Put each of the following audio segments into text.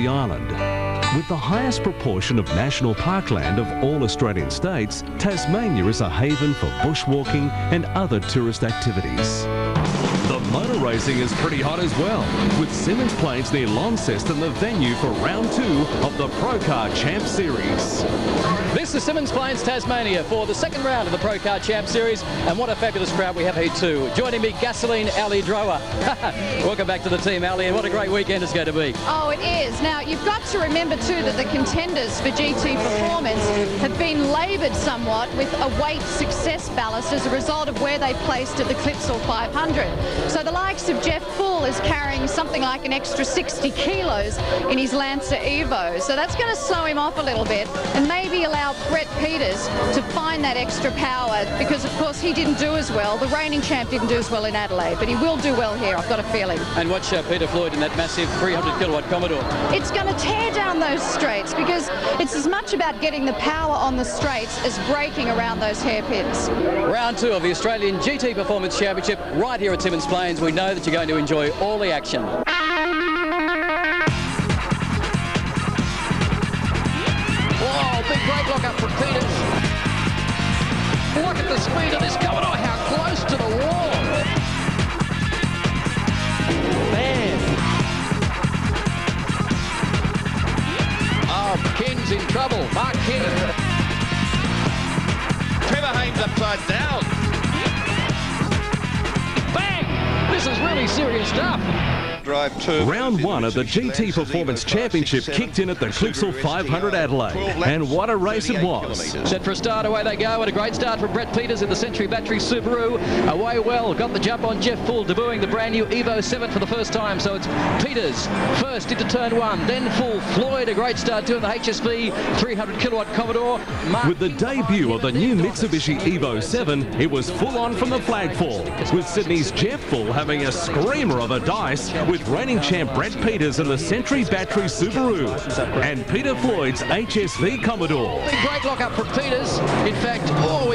the island. With the highest proportion of national parkland of all Australian states, Tasmania is a haven for bushwalking and other tourist activities. The motor racing is pretty hot as well, with Symmons Plains near Launceston the venue for round 2 of the Pro Car Champ Series. This is Symmons Plains, Tasmania for the second round of the Pro Car Champ Series, and what a fabulous crowd we have here too. Joining me, Gasoline Ali Drower. Welcome back to the team, Ali, and what a great weekend it's going to be. Oh, it is. Now, you've got to remember too that the contenders for GT Performance have been laboured somewhat with a weight success ballast as a result of where they placed at the Clipsal 500. So the likes of Jeff Full is carrying something like an extra 60 kilos in his Lancer Evo. So that's going to slow him off a little bit and maybe allow Brett Peters to find that extra power, because of course he didn't do as well. The reigning champ didn't do as well in Adelaide, but he will do well here, I've got a feeling. And watch Peter Floyd in that massive 300 kilowatt Commodore. It's going to tear down those straights, because it's as much about getting the power on the straights as braking around those hairpins. Round 2 of the Australian GT Performance Championship right here at Symmons Plains. We know that you're going to enjoy all the action. Whoa, big brake lock up from Peters. Look at the speed of this Commodore, how close to the wall. Man. Oh, King's in trouble. Mark King. Trevor Haynes upside down. Bang! This is really serious stuff. Drive 2. Round 1 of the GT Performance Championship kicked in at the Clipsal 500 Adelaide, and what a race it was. Set for a start, away they go, and a great start from Brett Peters in the Century Battery Subaru. Away well, got the jump on Jeff Full, debuting the brand new Evo 7 for the first time. So it's Peters first into turn 1, then Full. Floyd, a great start too in the HSV 300 kilowatt Commodore. With the debut of the new Mitsubishi Evo 7, it was full on from the flagfall, with Sydney's Jeff Full having a screamer of a dice with reigning champ Brett Peters in the Century Battery Subaru and Peter Floyd's HSV Commodore. Big brake lock up from Peters. In fact,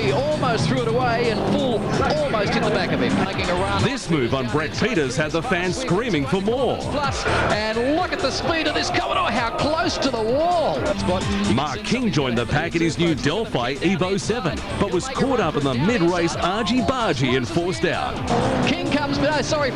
he almost threw it away, and Full almost hit the back of him, making a run. This move on Brett Peters had the fans screaming for more. Plus, and look at the speed of this Commodore, how close to the wall. Mark King joined the pack in his new Delphi Evo 7, but was caught up in the mid-race argy-bargy and forced out.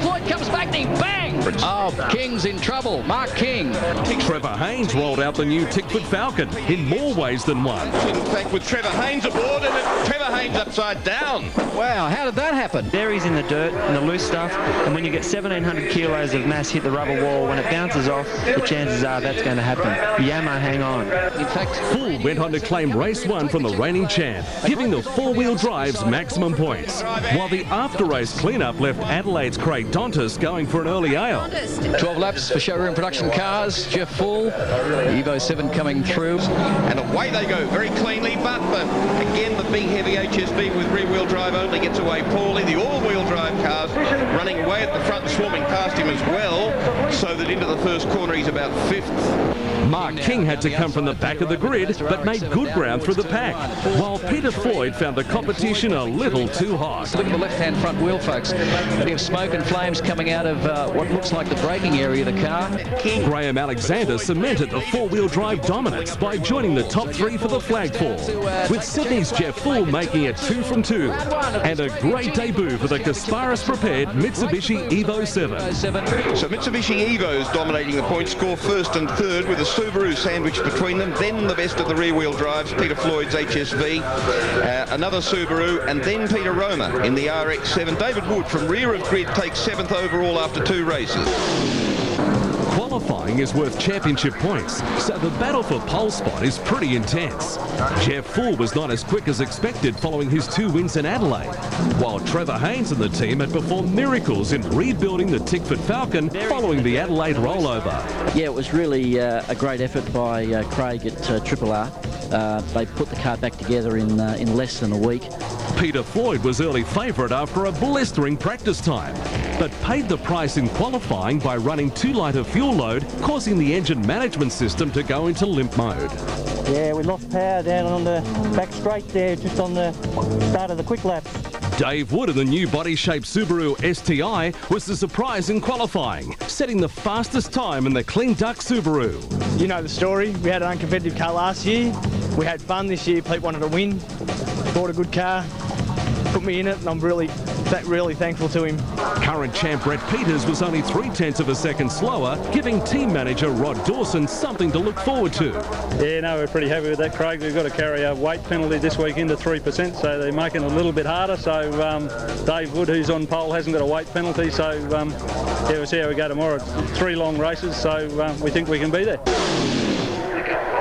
Floyd comes back and he bang! Oh, King's in trouble. Mark King. Trevor Haynes rolled out the new Tickford Falcon in more ways than one. In fact, with Trevor Haynes aboard and Trevor Haynes upside down. Wow, how did that happen? There he's in the dirt and the loose stuff, and when you get 1,700 kilos of mass hit the rubber wall, when it bounces off, the chances are that's going to happen. Yamo, hang on. In fact, Full went on to claim race 1 from the reigning champ, giving the four-wheel drives maximum points, while the after-race cleanup left Adelaide's Craig Dontis going for an early ale. 12 laps for showroom production cars. Jeff Full, Evo 7 coming through. And away they go, very cleanly, but again the big heavy HSV with rear-wheel drive only gets away poorly. The all-wheel drive cars running away at the front and swarming past him as well, so that into the first corner he's about 5th. Mark King had to come from the back of the grid, but made good ground through the pack, while Peter Floyd found the competition a little too hot. Look at the left-hand front wheel, folks. A bit of smoke and flames coming out of what looks like the braking area of the car. Graham Alexander cemented the four-wheel drive dominance by joining the top 3 for the flagfall, with Sydney's Jeff Full making it 2 from 2, and a great debut for the Kasparis-prepared Mitsubishi Evo 7. So Mitsubishi Evo's dominating the point score, first and third, with a Subaru sandwiched between them, then the best of the rear-wheel drives, Peter Floyd's HSV, another Subaru, and then Peter Roma in the RX-7. David Wood from rear of grid takes 7th overall after 2 races. Qualifying is worth championship points, so the battle for pole spot is pretty intense. Jeff Full was not as quick as expected following his 2 wins in Adelaide, while Trevor Haynes and the team had performed miracles in rebuilding the Tickford Falcon following the Adelaide rollover. Yeah, it was really a great effort by Craig at Triple R. They put the car back together in less than a week. Peter Floyd was early favourite after a blistering practice time, but paid the price in qualifying by running too light a fuel load, causing the engine management system to go into limp mode. Yeah, we lost power down on the back straight there, just on the start of the quick laps. Dave Wood in the new body-shaped Subaru STI was the surprise in qualifying, setting the fastest time in the Clean Duck Subaru. You know the story. We had an uncompetitive car last year. We had fun this year. Pete wanted to win. Bought a good car, put me in it, and I'm really thankful to him. Current champ Brett Peters was only 0.3 of a second slower, giving team manager Rod Dawson something to look forward to. Yeah, no, we're pretty happy with that, Craig. We've got to carry a weight penalty this weekend to 3%, so they're making it a little bit harder. So Dave Wood, who's on pole, hasn't got a weight penalty, so yeah, we'll see how we go tomorrow. It's 3 long races, so we think we can be there.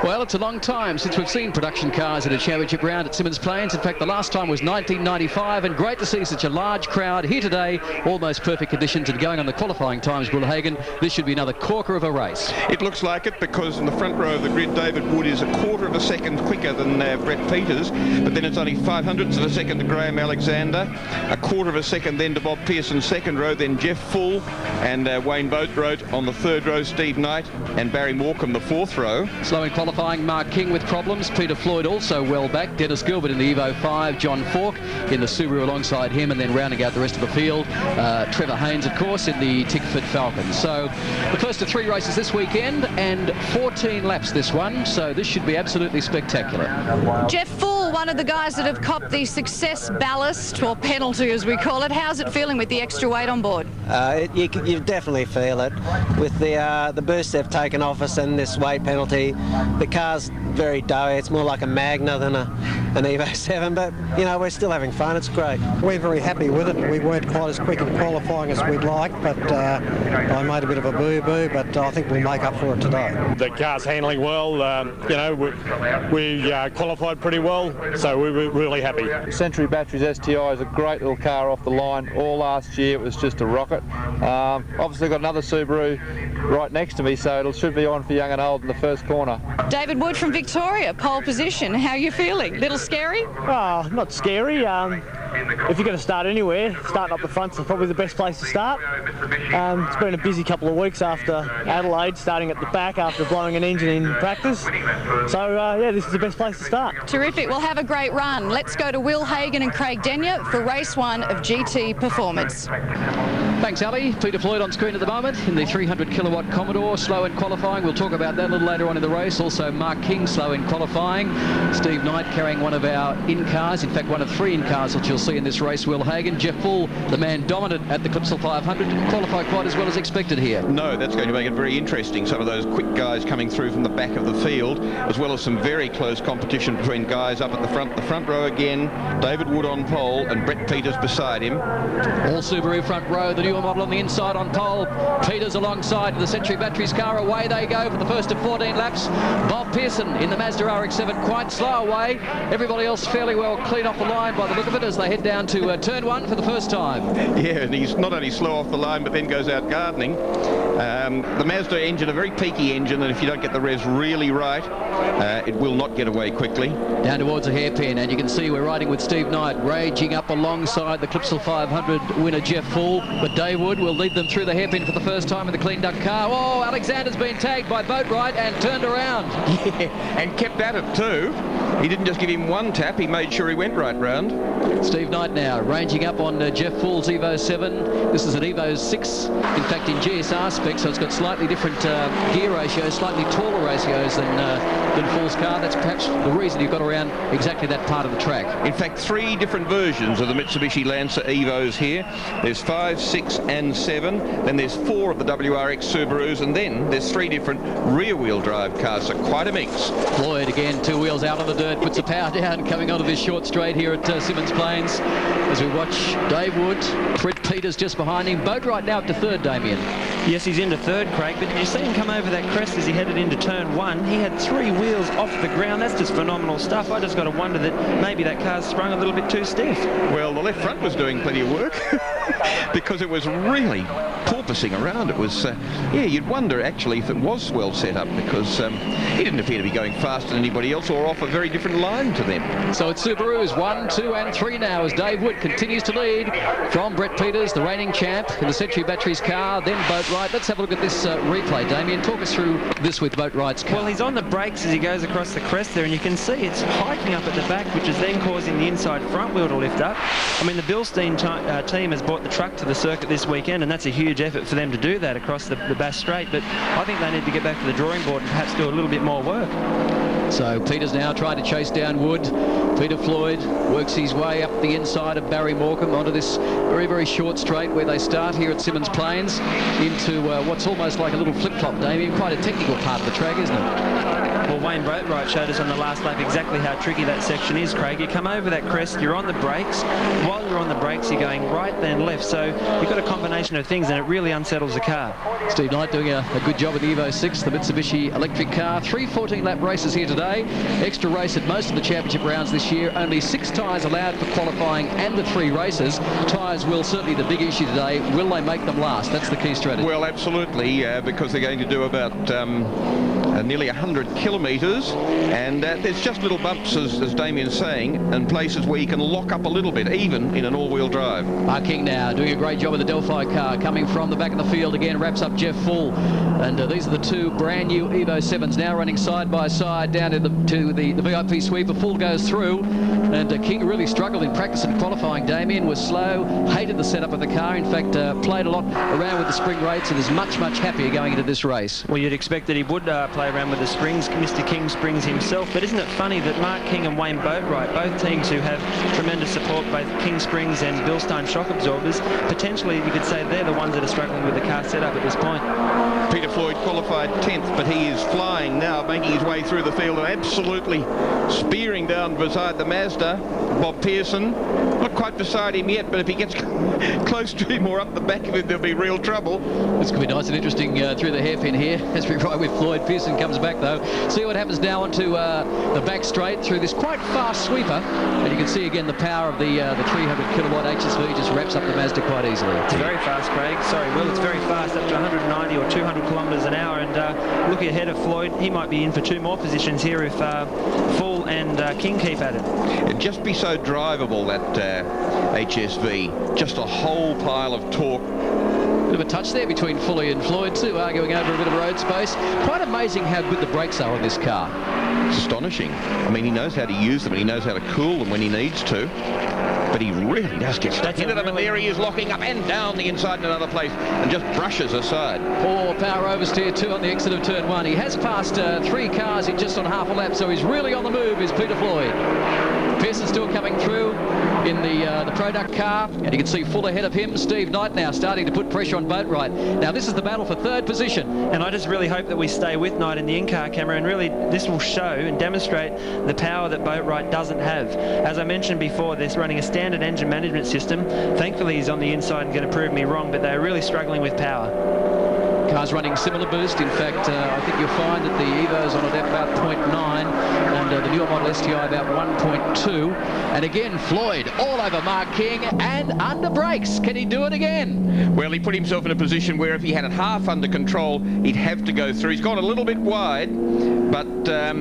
Well, it's a long time since we've seen production cars at a championship round at Symmons Plains. In fact, the last time was 1995, and great to see such a large crowd here today. Almost perfect conditions, and going on the qualifying times, Will Hagen, this should be another corker of a race. It looks like it, because in the front row of the grid, David Wood is 1/4 of a second quicker than Brett Peters, but then it's only 0.05 of a second to Graham Alexander, 1/4 of a second then to Bob Pearson's second row, then Jeff Full and Wayne Boatroat on the third row, Steve Knight and Barry Morecambe the fourth row. Slow in qualifying, Mark King with problems. Peter Floyd also well back. Dennis Gilbert in the Evo 5. John Falk in the Subaru alongside him, and then rounding out the rest of the field, Trevor Haynes, of course, in the Tickford Falcon. So the first of 3 races this weekend, and 14 laps this one, so this should be absolutely spectacular. Jeff Full, one of the guys that have copped the success ballast, or penalty as we call it. How's it feeling with the extra weight on board? You definitely feel it with the boost they've taken off us and this weight penalty. The car's very doughy. It's more like a Magna than an Evo 7, but you know, we're still having fun. It's great. We're very happy with it. We weren't quite as quick in qualifying as we'd like, but I made a bit of a boo-boo, but I think we'll make up for it today. The car's handling well. You know, we qualified pretty well, so we were really happy. Century Batteries STI is a great little car off the line. All last year it was just a rocket. Obviously got another Subaru right next to me, so it should be on for young and old in the first corner. David Wood from Victoria, pole position. How are you feeling? Little scary? Oh, not scary. If you're going to start anywhere, starting up the front's probably the best place to start. It's been a busy couple of weeks after Adelaide, starting at the back after blowing an engine in practice. So, yeah, this is the best place to start. Terrific. We'll have a great run. Let's go to Will Hagen and Craig Denyer for race 1 of GT Performance. Thanks, Ali. Peter Floyd on screen at the moment in the 300 kilowatt Commodore, slow in qualifying. We'll talk about that a little later on in the race. Also, Mark King, slow in qualifying. Steve Knight carrying one of our in-cars, in fact, one of 3 in-cars that you'll see in this race. Will Hagen. Jeff Full, the man dominant at the Clipsal 500, didn't qualify quite as well as expected here. No, that's going to make it very interesting. Some of those quick guys coming through from the back of the field, as well as some very close competition between guys up at the front row again. David Wood on pole and Brett Peters beside him. All Subaru front row, the newer model on the inside on pole. Peters alongside the Century Batteries car. Away they go for the first of 14 laps. Bob Pearson in the Mazda RX-7, quite slow away. Everybody else fairly well clean off the line by the look of it as they head down to turn 1 for the first time. Yeah, and he's not only slow off the line, but then goes out gardening. The Mazda engine, a very peaky engine, and if you don't get the res really right, it will not get away quickly. Down towards a hairpin, and you can see we're riding with Steve Knight, raging up alongside the Clipsal 500 winner Jeff Full, but Dave Wood will lead them through the hairpin for the first time in the Clean Duck car. Oh, Alexander's been tagged by Boatright and turned around. Yeah, and kept at it too. He didn't just give him one tap, he made sure he went right round. Steve Knight now ranging up on Jeff Full's Evo 7. This is an Evo 6, in fact in GSR specs, so it's got slightly different gear ratios, slightly taller ratios than Full's car. That's perhaps the reason you've got around exactly that part of the track. In fact, 3 different versions of the Mitsubishi Lancer Evos here. There's 5, 6 and 7. Then there's 4 of the WRX Subarus, and then there's 3 different rear-wheel drive cars, so quite a mix. Floyd again, 2 wheels out on the dirt, puts the power down, coming onto this short straight here at Symmons Plains. As we watch Dave Wood, Brett Peters just behind him. Boatright now up to 3rd, Damien. Yes, he's into 3rd, Craig, but did you see him come over that crest as he headed into turn 1? He had 3 wheels off the ground. That's just phenomenal stuff. I just got to wonder that maybe that car's sprung a little bit too stiff. Well, the left front was doing plenty of work because it was really porpoising around. It was, yeah, you'd wonder actually if it was well set up, because he didn't appear to be going faster than anybody else or off a very different line to them. So it's Subarus 1, 2 and 3 now as Dave Wood continues to lead from Brett Peters, the reigning champ, in the Century Batteries car, then Boatwright. Let's have a look at this replay. Damien, talk us through this with Boatwright's car. Well, he's on the brakes as he goes across the crest there, and you can see it's hiking up at the back, which is then causing the inside front wheel to lift up. I mean, the Bilstein team has brought the truck to the circuit this weekend, and that's a huge effort for them to do that across the Bass Strait, but I think they need to get back to the drawing board and perhaps do a little bit more work. So Peters now trying to chase down Wood. Peter Floyd works his way up the inside of Barry Morecambe onto this very, very short straight where they start here at Symmons Plains into what's almost like a little flip-flop, Damien. Quite a technical part of the track, isn't it? Well, Wayne Boatwright showed us on the last lap exactly how tricky that section is, Craig. You come over that crest, you're on the brakes. While you're on the brakes, you're going right then left. So you've got a combination of things, and it really unsettles the car. Steve Knight doing a good job of the Evo 6, the Mitsubishi electric car. 3 14-lap races here today. Extra race at most of the championship rounds this year. Only 6 tyres allowed for qualifying and the 3 races. Tyres will certainly the big issue today. Will they make them last? That's the key strategy. Well, absolutely, because they're going to do about nearly 100 kilometres, and there's just little bumps, as Damien's saying, and places where you can lock up a little bit, even in an all-wheel drive. Mark King now doing a great job of the Delphi car, coming from the back of the field again, wraps up Jeff Full, and these are the 2 brand new Evo 7s now running side by side down to the VIP sweeper. Full goes through, and King really struggled in practice and qualifying. Damien was slow, hated the setup of the car, in fact played a lot around with the spring rates and is much happier going into this race. Well, you'd expect that he would play around with the springs, Mr. King springs himself, but isn't it funny that Mark King and Wayne Boatwright, both teams who have tremendous support, both King Springs and Bilstein shock absorbers, potentially you could say they're the ones that are struggling with the car setup at this point. Peter Floyd qualified 10th, but he is flying now, making his way through the field and absolutely spearing down beside the Mazda. Bob Pearson, not quite beside him yet, but if he gets close to him or up the back of him, there'll be real trouble. This could be nice and interesting through the hairpin here as we ride with Floyd. Pearson comes back though. See what happens now onto the back straight through this quite fast sweeper, and you can see again the power of the 300 kilowatt HSV just wraps up the Mazda quite easily. It's very fast, Craig. Sorry, Will, it's very fast, up to 190 or 200 kilometres an hour, and looking ahead of Floyd, he might be in for 2 more positions here if Full and King keep at it. It'd just be so drivable, that HSV, just a whole pile of torque. Bit of a touch there between Fully and Floyd too, arguing over a bit of road space. Quite amazing how good the brakes are on this car. It's astonishing. I mean, he knows how to use them and he knows how to cool them when he needs to. But he really does get stuck into them, and there he is locking up and down the inside in another place and just brushes aside. Poor power oversteer too on the exit of turn 1. He has passed 3 cars in just on half a lap, so he's really on the move, is Peter Floyd. Pearson still coming through in the product car, and you can see Full ahead of him. Steve Knight now starting to put pressure on Boatwright. Now this is the battle for 3rd position. And I just really hope that we stay with Knight in the in-car camera, and really this will show and demonstrate the power that Boatwright doesn't have. As I mentioned before, they're running a standard engine management system. Thankfully he's on the inside and going to prove me wrong, but they're really struggling with power. Car's running similar boost. In fact, I think you'll find that the Evo's on at about 0.9 and the newer model STI about 1.2. And again, Floyd all over Mark King and under brakes. Can he do it again? Well, he put himself in a position where if he had it half under control, he'd have to go through. He's gone a little bit wide, but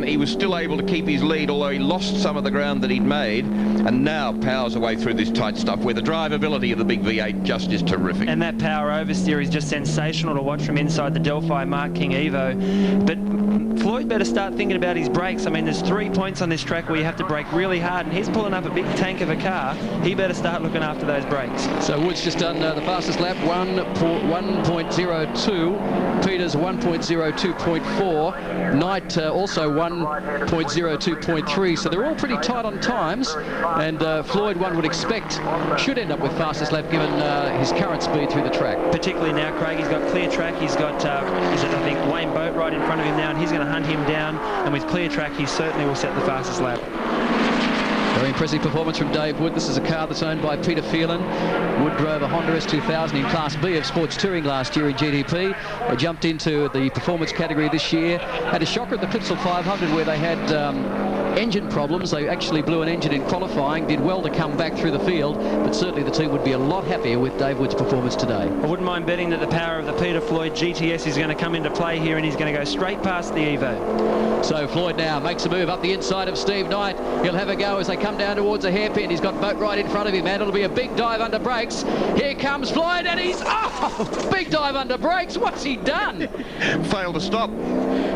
he was still able to keep his lead, although he lost some of the ground that he'd made, and now powers away through this tight stuff where the drivability of the big V8 just is terrific. And that power oversteer is just sensational to watch from inside the Delphi Mark King Evo. But Floyd better start thinking about his brakes. I mean, there's 3 points on this track where you have to brake really hard, and he's pulling up a big tank of a car. He better start looking after those brakes. So Wood's just done the fastest lap, 1.02. Peters 1.02.4. Knight also 1.02.3. So they're all pretty tight on times, and Floyd, one would expect, should end up with fastest lap given his current speed through the track. Particularly now, Craig, he's got clear track. He's got, I think, Wayne Boatwright in front of him now, and he's going to hunt him down. And with clear track, he certainly will set the fastest lap. Very impressive performance from Dave Wood. This is a car that's owned by Peter Phelan. Wood drove a Honda S2000 in Class B of Sports Touring last year in GTP. They jumped into the performance category this year. Had a shocker at the Clipsal 500 where they had engine problems. They actually blew an engine in qualifying, did well to come back through the field, but certainly the team would be a lot happier with Dave Wood's performance today. I wouldn't mind betting that the power of the Peter Floyd GTS is going to come into play here, and he's going to go straight past the Evo. So Floyd now makes a move up the inside of Steve Knight. He'll have a go as they come down towards a hairpin. He's got Boatwright in front of him, and it'll be a big dive under brakes. Here comes Floyd, and he's... Oh! Big dive under brakes. What's he done? Failed to stop.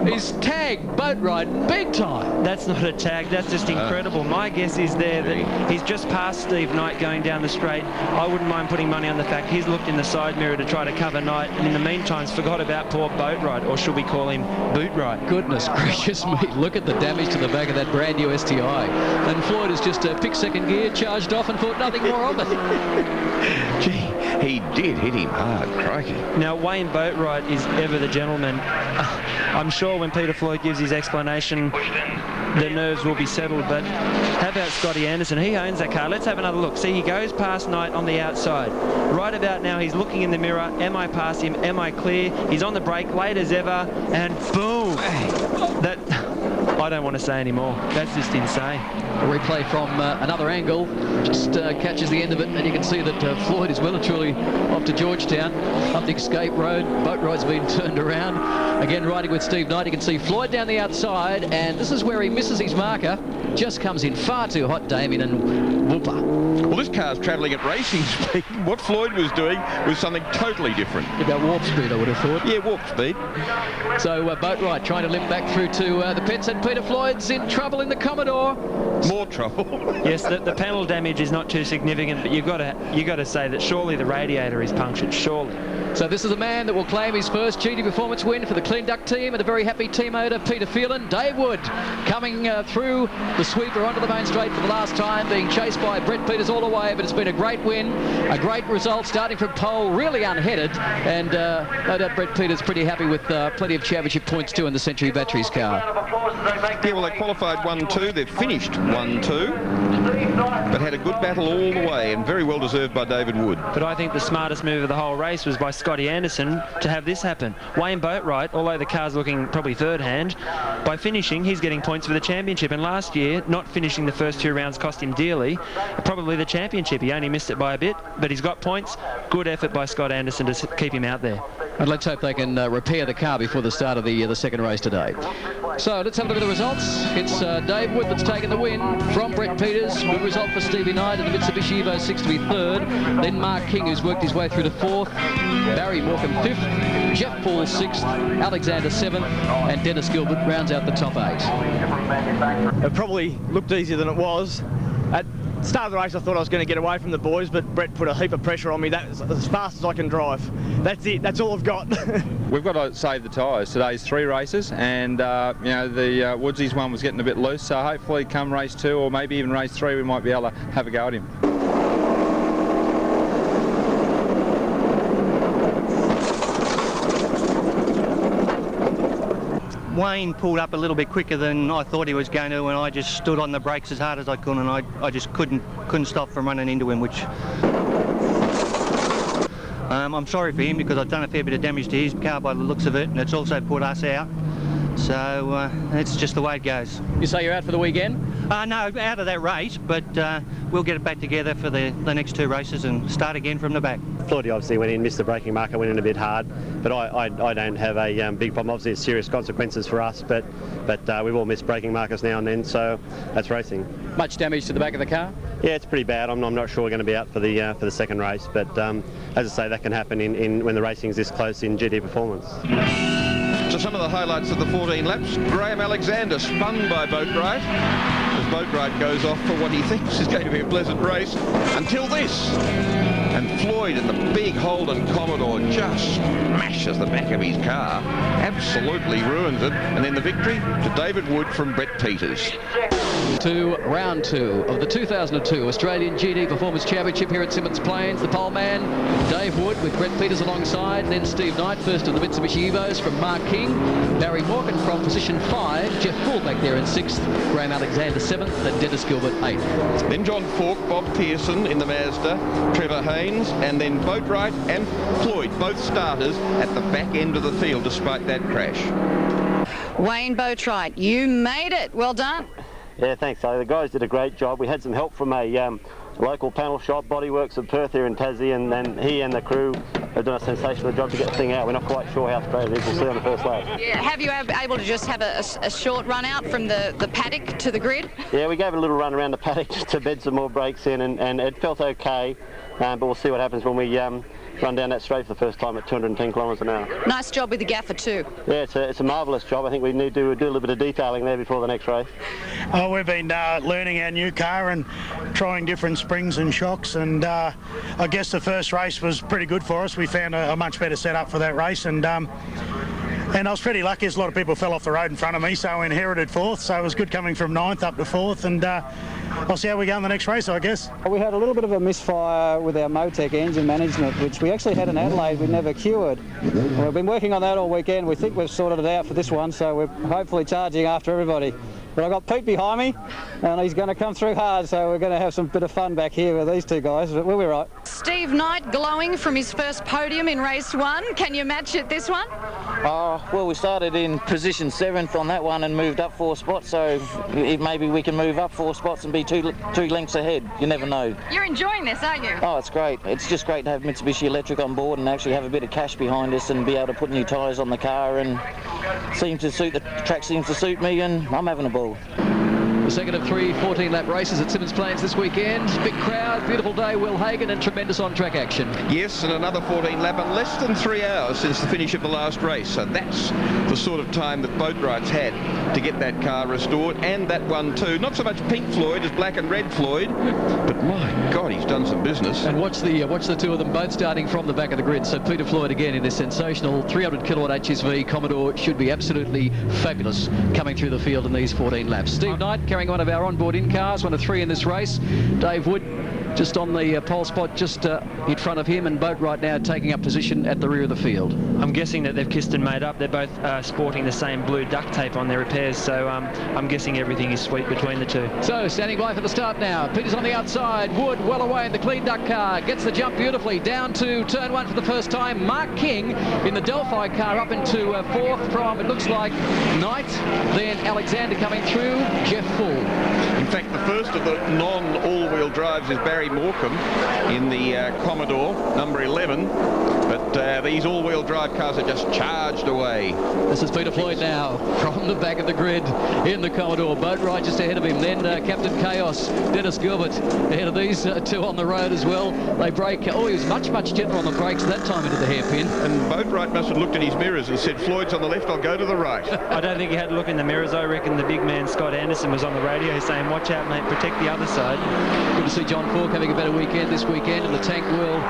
He's tagged Boatwright big time. That's not a tag. That's just incredible. My guess is there that he's just past Steve Knight going down the straight. I wouldn't mind putting money on the fact he's looked in the side mirror to try to cover Knight, and in the meantime forgot about poor Boatwright, or should we call him Bootwright? Goodness gracious me, look at the damage to the back of that brand new STI. And Floyd has just picked second gear, charged off and thought nothing more of it. Gee, he did hit him hard, crikey. Now, Wayne Boatwright is ever the gentleman. I'm sure when Peter Floyd gives his explanation, the nerves will be settled, but how about Scotty Anderson? He owns that car. Let's have another look. See, he goes past Knight on the outside. Right about now, he's looking in the mirror. Am I past him? Am I clear? He's on the brake, late as ever, and boom! That... I don't want to say anymore. That's just insane. A replay from another angle just catches the end of it, and you can see that Floyd is well and truly off to Georgetown, up the Escape Road. Boatwright's been turned around. Again, riding with Steve Knight. You can see Floyd down the outside, and this is where he misses his marker. Just comes in far too hot, Damien, and whooper. Well, this car's travelling at racing speed. What Floyd was doing was something totally different. About warp speed, I would have thought. Yeah, warp speed. So Boatwright trying to limp back through to the pits, and Peter Floyd's in trouble in the Commodore. More trouble. Yes, the panel damage is not too significant, but you've got to say that surely the radiator is punctured, surely. So this is the man that will claim his first GT Performance win for the Clean Duck team, and a very happy team owner, Peter Phelan. Dave Wood coming through the sweeper onto the main straight for the last time, being chased by Brett Peters all the way, but it's been a great win, a great result, starting from pole, really unheaded, and no doubt Brett Peters pretty happy with plenty of championship points too in the Century Batteries car. Yeah, well, they qualified 1-2, they've finished 1-2, but had a good battle all the way, and very well deserved by David Wood. But I think the smartest move of the whole race was by Scotty Anderson to have this happen. Wayne Boatwright, although the car's looking probably third hand, by finishing, he's getting points for the championship, and last year, not finishing the first 2 rounds cost him dearly, probably the championship. He only missed it by a bit, but he's got points. Good effort by Scott Anderson to keep him out there. And let's hope they can repair the car before the start of the second race today. So let's have a look at the results. It's Dave Wood that's taken the win from Brett Peters. Good result for Stevie Knight in the Mitsubishi Evo 6 to be third. Then Mark King, who's worked his way through to fourth. Barry Morecambe fifth. Jeff Paul sixth. Alexander seventh. And Dennis Gilbert rounds out the top 8. It probably looked easier than it was. At the start of the race, I thought I was going to get away from the boys, but Brett put a heap of pressure on me. That's as fast as I can drive. That's it. That's all I've got. We've got to save the tyres. Today's 3 races, and you know, the Woodsies one was getting a bit loose, so hopefully come race 2 or maybe even race 3 we might be able to have a go at him. Wayne pulled up a little bit quicker than I thought he was going to, and I just stood on the brakes as hard as I could, and I just couldn't stop from running into him, which I'm sorry for him, because I've done a fair bit of damage to his car by the looks of it, and it's also put us out. So it's just the way it goes. You say you're out for the weekend? No, out of that race, but we'll get it back together for the next 2 races and start again from the back. Floyd obviously went in, missed the braking marker, went in a bit hard, but I don't have a big problem. Obviously it's serious consequences for us, but we've all missed braking markers now and then, so that's racing. Much damage to the back of the car? Yeah, it's pretty bad. I'm not sure we're going to be out for the second race, but as I say, that can happen when the racing's this close in GT Performance. So some of the highlights of the 14 laps. Graham Alexander spun by Boatwright as Boatwright goes off for what he thinks is going to be a pleasant race until this. And Floyd in the big Holden Commodore just smashes the back of his car, absolutely ruins it, and then the victory to David Wood from Brett Peters. To round 2 of the 2002 Australian GT Performance Championship here at Symmons Plains. The pole man, Dave Wood, with Brett Peters alongside, and then Steve Knight, first of the Mitsubishi Evos from Mark King. Barry Morecambe from position 5, Jeff Paul back there in 6th, Graham Alexander 7th, and Dennis Gilbert 8th. Then John Falk, Bob Pearson in the Mazda, Trevor Haynes, and then Boatwright and Floyd, both starters at the back end of the field despite that crash. Wayne Boatwright, you made it. Well done. Yeah, thanks. So the guys did a great job. We had some help from a local panel shop, Bodyworks of Perth here in Tassie, and then he and the crew have done a sensational job to get the thing out. We're not quite sure how straight it is. We'll see on the first lap. Yeah, have you able to just have a short run out from the paddock to the grid? Yeah, we gave it a little run around the paddock just to bed some more brakes in, and it felt okay, but we'll see what happens when we run down that straight for the first time at 210 kilometres an hour. Nice job with the gaffer too. Yeah, it's a marvellous job. I think we need to do a little bit of detailing there before the next race. Oh, we've been learning our new car and trying different springs and shocks, and I guess the first race was pretty good for us. We found a much better setup for that race, and I was pretty lucky as a lot of people fell off the road in front of me, so I inherited fourth, so it was good coming from ninth up to fourth, and I'll see how we go in the next race, I guess. We had a little bit of a misfire with our Motec engine management, which we actually had in Adelaide, we never cured. We've been working on that all weekend. We think we've sorted it out for this one, so we're hopefully charging after everybody. But I've got Pete behind me, and he's going to come through hard, so we're going to have some bit of fun back here with these two guys, but we'll be right. Steve Knight glowing from his first podium in race 1. Can you match it this one? Well, we started in position 7th on that one and moved up 4 spots, so maybe we can move up 4 spots and be two lengths ahead. You never know. You're enjoying this, aren't you? Oh, it's great. It's just great to have Mitsubishi Electric on board and actually have a bit of cash behind us and be able to put new tyres on the car, and the track seems to suit me, and I'm having a ball. The second of 3 14-lap races at Symmons Plains this weekend. Big crowd, beautiful day, Will Hagan, and tremendous on-track action. Yes, and another 14-lap in less than 3 hours since the finish of the last race. So that's the sort of time that Boatwright's had to get that car restored, and that one too. Not so much Pink Floyd as Black and Red Floyd, but my God, he's done some business. And watch the two of them both starting from the back of the grid. So Peter Floyd again in this sensational 300 kilowatt HSV Commodore should be absolutely fabulous coming through the field in these 14 laps. Steve Knight carrying one of our onboard in-cars, one of 3 in this race. Dave Wood just on the pole spot just in front of him, and Boatwright now taking up position at the rear of the field. I'm guessing that they've kissed and made up. They're both sporting the same blue duct tape on their repairs, so I'm guessing everything is sweet between the two. So standing by for the start now. Peter's on the outside. Wood well away in the clean duct car. Gets the jump beautifully down to turn 1 for the first time. Mark King in the Delphi car up into 4th from, it looks like, Knight. Then Alexander coming through. Jeff Full. In fact, the first of the non-all-wheel drives is Barry Morecambe in the Commodore, number 11. But these all-wheel drive cars are just charged away. This is Peter Floyd now from the back of the grid in the Commodore. Boatwright just ahead of him. Then Captain Chaos, Dennis Gilbert, ahead of these two on the road as well. They brake. Oh, he was much gentler on the brakes that time into the hairpin. And Boatwright must have looked at his mirrors and said, Floyd's on the left, I'll go to the right. I don't think he had to look in the mirrors. I reckon the big man, Scott Anderson, was on the radio saying, watch out, mate, protect the other side. Good to see John Cork having a better weekend this weekend in the Tank World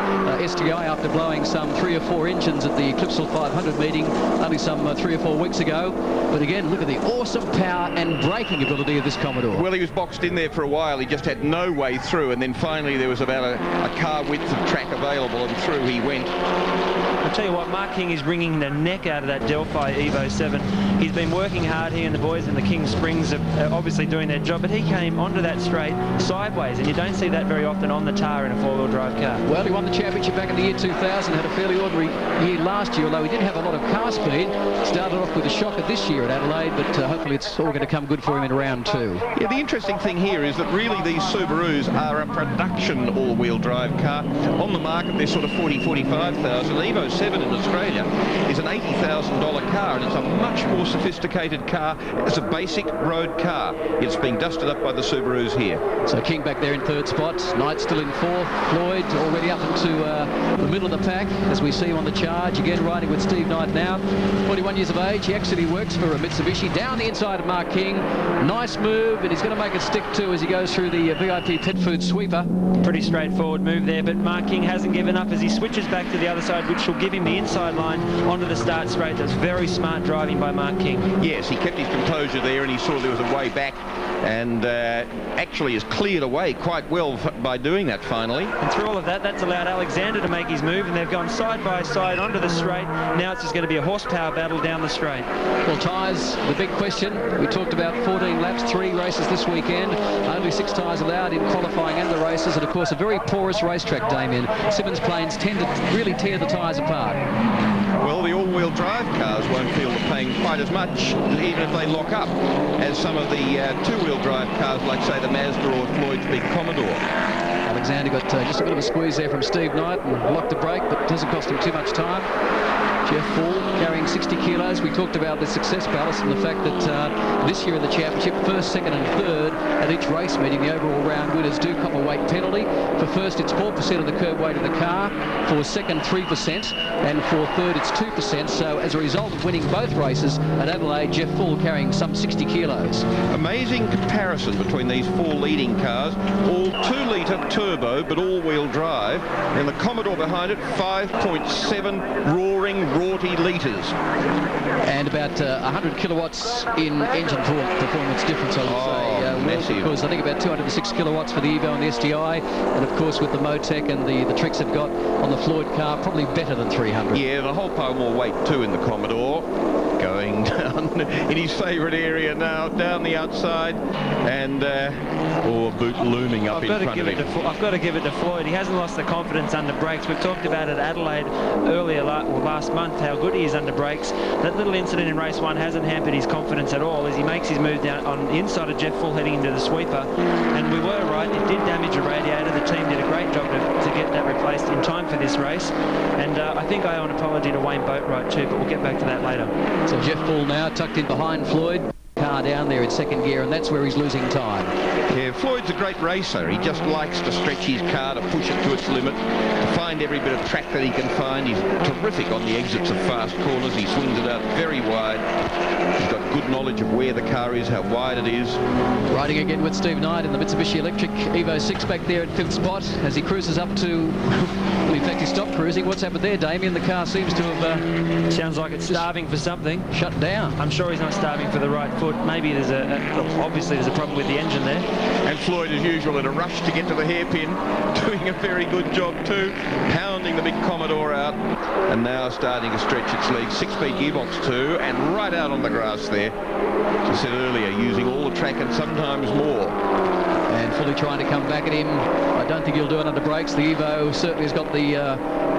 STI after blowing some 3 or 4 engines at the Clipsal 500 meeting only some 3 or 4 weeks ago. But again, look at the awesome power and braking ability of this Commodore. Well, he was boxed in there for a while. He just had no way through, and then finally there was about a car width of track available, and through he went. I'll tell you what, Mark King is wringing the neck out of that Delphi Evo 7. He's been working hard. He and the boys in the King Springs are obviously doing their job, but he came onto that straight sideways, and you don't see that very often on the tar in a 4-wheel drive car. Well, he won the championship back in the year 2000, had a fairly ordinary year last year, although he didn't have a lot of car speed. Started off with a shocker this year at Adelaide, but hopefully it's all going to come good for him in round 2. Yeah, the interesting thing here is that really these Subarus are a production all-wheel drive car. On the market, they're sort of 40, 45,000. Evo 7 in Australia is an $80,000 car, and it's a much more sophisticated car as a basic road car. It's being dusted up by the Subarus here. So King back there in 3rd spot. Knight still in 4th. Floyd already up into the middle of the pack as we see him on the charge. Again, riding with Steve Knight now. 41 years of age. He actually works for a Mitsubishi. Down the inside of Mark King. Nice move, and he's going to make it stick too as he goes through the VIP pet food sweeper. Pretty straightforward move there, but Mark King hasn't given up as he switches back to the other side, which will give him the inside line onto the start straight. That's very smart driving by Mark King. Yes, he kept his composure there, and he saw there was a way back, and actually has cleared away quite well by doing that finally. And through all of that, that's allowed Alexander to make his move, and they've gone side by side onto the straight. Now it's just going to be a horsepower battle down the straight. Well, tyres, the big question. We talked about 14 laps, 3 races this weekend. Only 6 tyres allowed in qualifying and the races, and of course a very porous racetrack, Damien. Symmons Plains tend to really tear the tyres apart. Well, the all-wheel drive cars won't feel the pain quite as much, even if they lock up, as some of the two-wheel drive cars, like, say, the Mazda or Floyd's big Commodore. Alexander got just a bit of a squeeze there from Steve Knight and locked the brake, but it doesn't cost him too much time. Jeff Full carrying 60 kilos. We talked about the success balance and the fact that this year in the championship, first, second and third at each race meeting, the overall round winners do cop a weight penalty. For first, it's 4% of the curb weight of the car. For second, 3%. And for third, it's 2%. So as a result of winning both races at Adelaide, Jeff Full carrying some 60 kilos. Amazing comparison between these four leading cars, all 2-litre turbo, but all-wheel drive. And the Commodore behind it, 5.7 roaring rorty litres. And about 100 kilowatts in engine performance difference, I would say. Massive. Because I think about 206 kilowatts for the Evo and the STI, and of course with the Motec and the tricks they've got on the Floyd car, probably better than 300. Yeah, the whole pile more weight too in the Commodore. Going down in his favourite area now, down the outside, and a boot looming up in front of him. I've got to give it to Floyd. He hasn't lost the confidence under brakes. We've talked about it at Adelaide earlier, last month, how good he is under brakes. That little incident in race 1 hasn't hampered his confidence at all as he makes his move down on the inside of Jeff Full heading into the sweeper. And we were right, it did damage the radiator. The team did a great job to get that replaced in time for this race. And I think I owe an apology to Wayne Boatwright too, but we'll get back to that later. So Jeff Full now tucked in behind Floyd. Car down there in second gear, and that's where he's losing time. Yeah, Floyd's a great racer. He just likes to stretch his car, to push it to its limit, to find every bit of track that he can find. He's terrific on the exits of fast corners. He swings it out very wide. He's got good knowledge of where the car is, how wide it is. Riding again with Steve Knight in the Mitsubishi Electric Evo 6 back there at 5th spot as he cruises up to... Well, in fact, he stopped cruising. What's happened there, Damien? The car seems to have... Sounds like it's starving for something. Shut down. I'm sure he's not starving for the right foot. Maybe there's obviously there's a problem with the engine there. And Floyd, as usual, in a rush to get to the hairpin, doing a very good job too, pounding the big Commodore out, and now starting to stretch its legs. 6-speed gearbox too, and right out on the grass there. As I said earlier, using all the track and sometimes more. And fully trying to come back at him. I don't think he'll do it under brakes. The Evo certainly has got the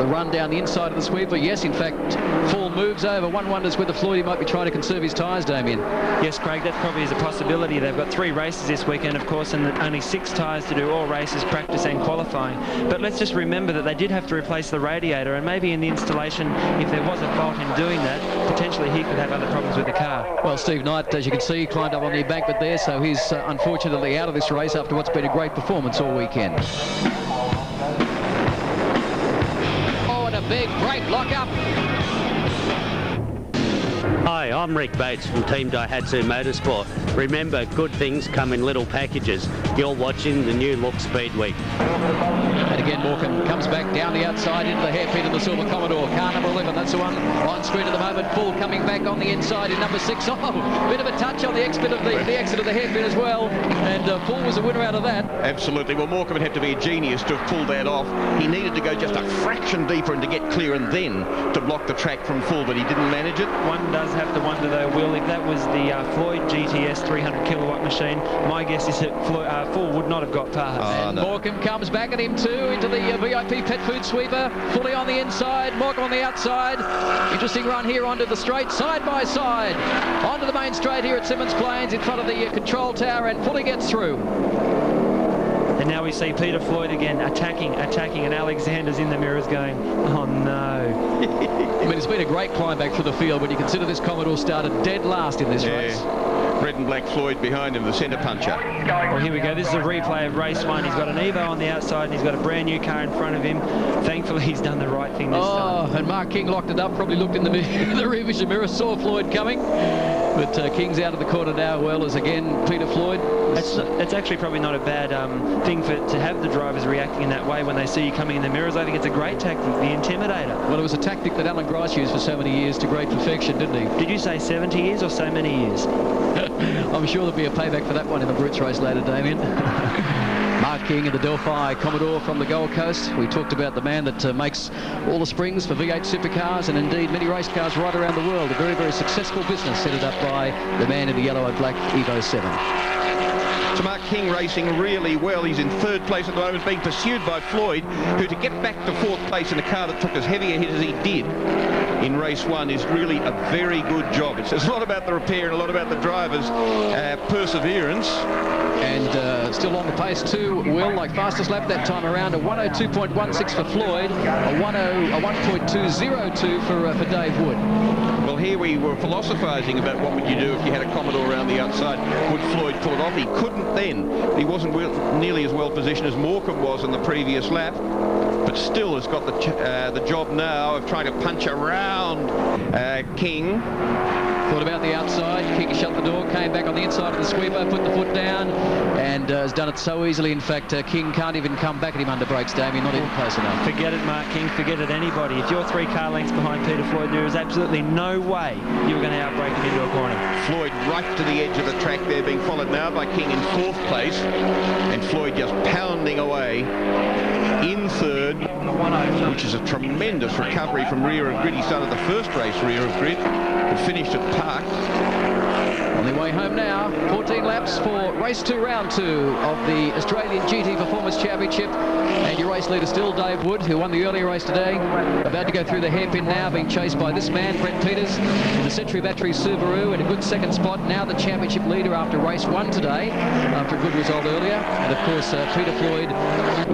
run down the inside of the sweeper. Yes, in fact, Full moves over. One wonders whether Floyd might be trying to conserve his tyres, Damien. Yes, Craig, that probably is a possibility. They've got 3 races this weekend, of course, and only 6 tyres to do all races, practice and qualifying. But let's just remember that they did have to replace the radiator, and maybe in the installation, if there was a fault in doing that, potentially he could have other problems with the car. Well, Steve Knight, as you can see, climbed up on the embankment there, so he's unfortunately out of this race after what's been a great performance all weekend. Oh, and a big brake lock-up. Hi, I'm Rick Bates from Team Daihatsu Motorsport. Remember, good things come in little packages. You're watching the new Look Speed Week. And again, Morecambe comes back down the outside into the hairpin of the Silver Commodore. Car number 11, that's the one on screen at the moment. Full coming back on the inside in number 6. Oh, bit of a touch on the exit of the exit of the hairpin as well. And Full was a winner out of that. Absolutely. Well, Morecambe would have to be a genius to have pulled that off. He needed to go just a fraction deeper and to get clear and then to block the track from Full, but he didn't manage it. One does have to wonder, though, Will, if that was the Floyd GTS 300 kilowatt machine, my guess is that Full would not have got past. And no. Morecambe comes back at him too into the VIP pet food sweeper. Fully on the inside, Morecambe on the outside. Interesting run here onto the straight, side by side. Onto the main straight here at Symmons Plains in front of the control tower, and Fully gets through. And now we see Peter Floyd again attacking, and Alexander's in the mirrors going, oh no. I mean, it's been a great climb back through the field when you consider this Commodore started dead last in this race. Red and black Floyd behind him, the centre puncher. Well, here we go. This is a replay of race 1. He's got an Evo on the outside, and he's got a brand new car in front of him. Thankfully, he's done the right thing this time. Oh, and Mark King locked it up, probably looked in the rear vision mirror, saw Floyd coming. But King's out of the corner now, well, as again, Peter Floyd. It's actually probably not a bad thing to have the drivers reacting in that way when they see you coming in the mirrors. I think it's a great tactic, the intimidator. Well, it was a tactic that Alan Grice used for so many years to great perfection, didn't he? Did you say 70 years or so many years? I'm sure there'll be a payback for that one in the Brutes race later, Damien. Mark King in the Delphi Commodore from the Gold Coast. We talked about the man that makes all the springs for V8 supercars and indeed many race cars right around the world. A very, very successful business headed up by the man in the yellow and black Evo 7. So Mark King racing really well. He's in 3rd place at the moment, being pursued by Floyd, who to get back to 4th place in a car that took as heavy a hit as he did in race 1 is really a very good job. It's a lot about the repair and a lot about the driver's perseverance. And still on the pace too, Will, like fastest lap that time around, a 102.16 for Floyd, a 1.202 for Dave Wood. Well, here we were philosophising about what would you do if you had a Commodore around the outside. Would Floyd pull it off? He couldn't then. He wasn't nearly as well positioned as Morecambe was in the previous lap, but still has got the job now of trying to punch around King. Thought about the outside, King shut the door, came back on the inside of the sweeper, put the foot down, and has done it so easily. In fact, King can't even come back at him under brakes, Damien, not even close enough. Forget it, Mark King, forget it, anybody. If you're 3 car lengths behind Peter Floyd, there is absolutely no way you were going to outbrake him into a corner. Floyd right to the edge of the track there, being followed now by King in 4th place, and Floyd just pounding away in 3rd, which is a tremendous recovery from rear of grid. He started the first race rear of grid and finished at Park. On their way home now, 14 laps for race 2, round 2 of the Australian GT Performance Championship. And your race leader still Dave Wood, who won the earlier race today. About to go through the hairpin now, being chased by this man, Brett Peters, in the Century Battery Subaru, in a good 2nd spot. Now the championship leader after race 1 today, after a good result earlier. And of course, Peter Floyd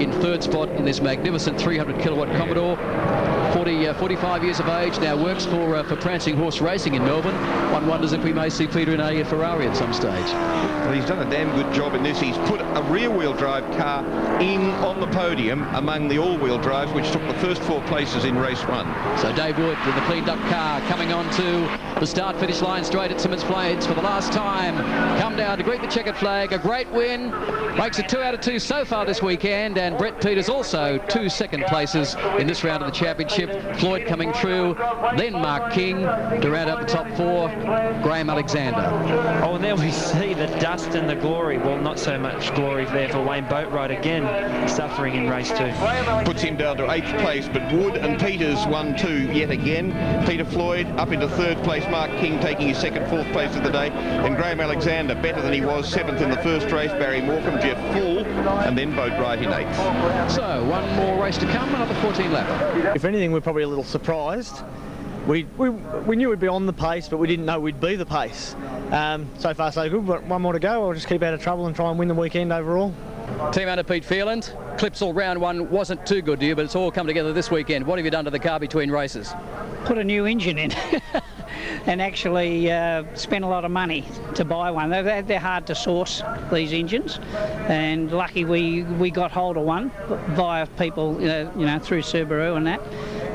in 3rd spot in this magnificent 300 kilowatt Commodore. 45 years of age, now works for Prancing Horse Racing in Melbourne. One wonders if we may see Peter in a Ferrari at some stage. Well, he's done a damn good job in this. He's put a rear-wheel drive car in on the podium among the all-wheel drives, which took the first 4 places in race 1. So Dave Wood with the cleaned-up car coming on to the start-finish line straight at Symmons Plains for the last time. Come down to greet the checkered flag. A great win. Makes it 2 out of 2 so far this weekend, and Brett Peters also 2 second places in this round of the championship. Floyd coming through, then Mark King to round up the top 4, Graham Alexander. Oh, and there we see the dust and the glory. Well, not so much glory there for Wayne Boatwright, again suffering in race 2. Puts him down to 8th place, but Wood and Peters 1-2 yet again. Peter Floyd up into 3rd place, Mark King taking his 2nd, 4th place of the day, and Graham Alexander better than he was 7th in the first race. Barry Morecambe, Jeff Full, and then Boatwright in 8th. So one more race to come, another 14 lap. If anything, we're probably a little surprised. We knew we'd be on the pace, but we didn't know we'd be the pace. So far so good, but one more to go. We'll just keep out of trouble and try and win the weekend overall. Team owner Pete Phelan, Clipsal round 1 wasn't too good to you, but it's all come together this weekend. What have you done to the car between races? Put a new engine in and actually spent a lot of money to buy one. They're hard to source, these engines, and lucky we got hold of one via people, through Subaru and that,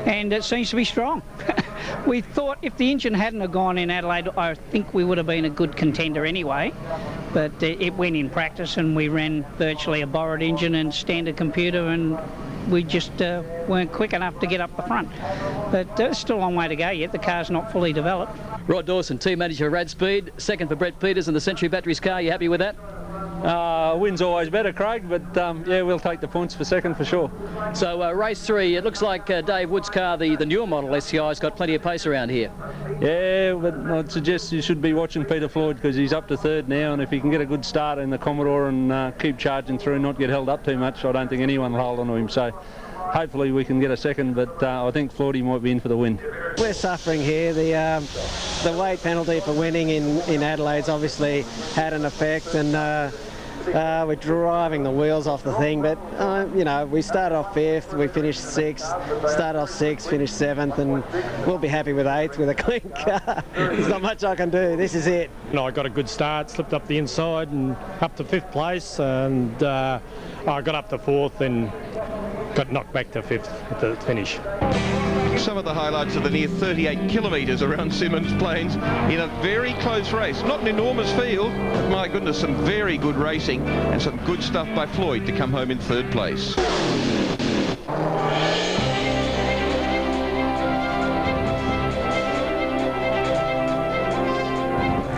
and it seems to be strong. We thought if the engine hadn't have gone in Adelaide, I think we would have been a good contender anyway, but it went in practice and we ran virtually a borrowed engine and standard computer, and we just weren't quick enough to get up the front. But there's still a long way to go yet. The car's not fully developed. Rod Dawson, team manager of Rad Speed, 2nd for Brett Peters in the Century Batteries car. You happy with that? Win's always better, Craig, but yeah, we'll take the points for 2nd for sure. So race 3, it looks like Dave Wood's car, the newer model SCI, has got plenty of pace around here. Yeah, but I'd suggest you should be watching Peter Floyd, because he's up to 3rd now, and if he can get a good start in the Commodore and keep charging through and not get held up too much, I don't think anyone will hold on to him. So hopefully we can get a 2nd, but I think Floydie might be in for the win. We're suffering here. The weight penalty for winning in Adelaide's obviously had an effect, and we're driving the wheels off the thing, but we started off 5th, we finished 6th, started off 6th, finished 7th, and we'll be happy with 8th with a clean car. There's not much I can do. This is it. I got a good start, slipped up the inside and up to 5th place, and I got up to 4th and got knocked back to 5th at the finish. Some of the highlights of the near 38 kilometres around Symmons Plains in a very close race. Not an enormous field, but my goodness, some very good racing and some good stuff by Floyd to come home in 3rd place.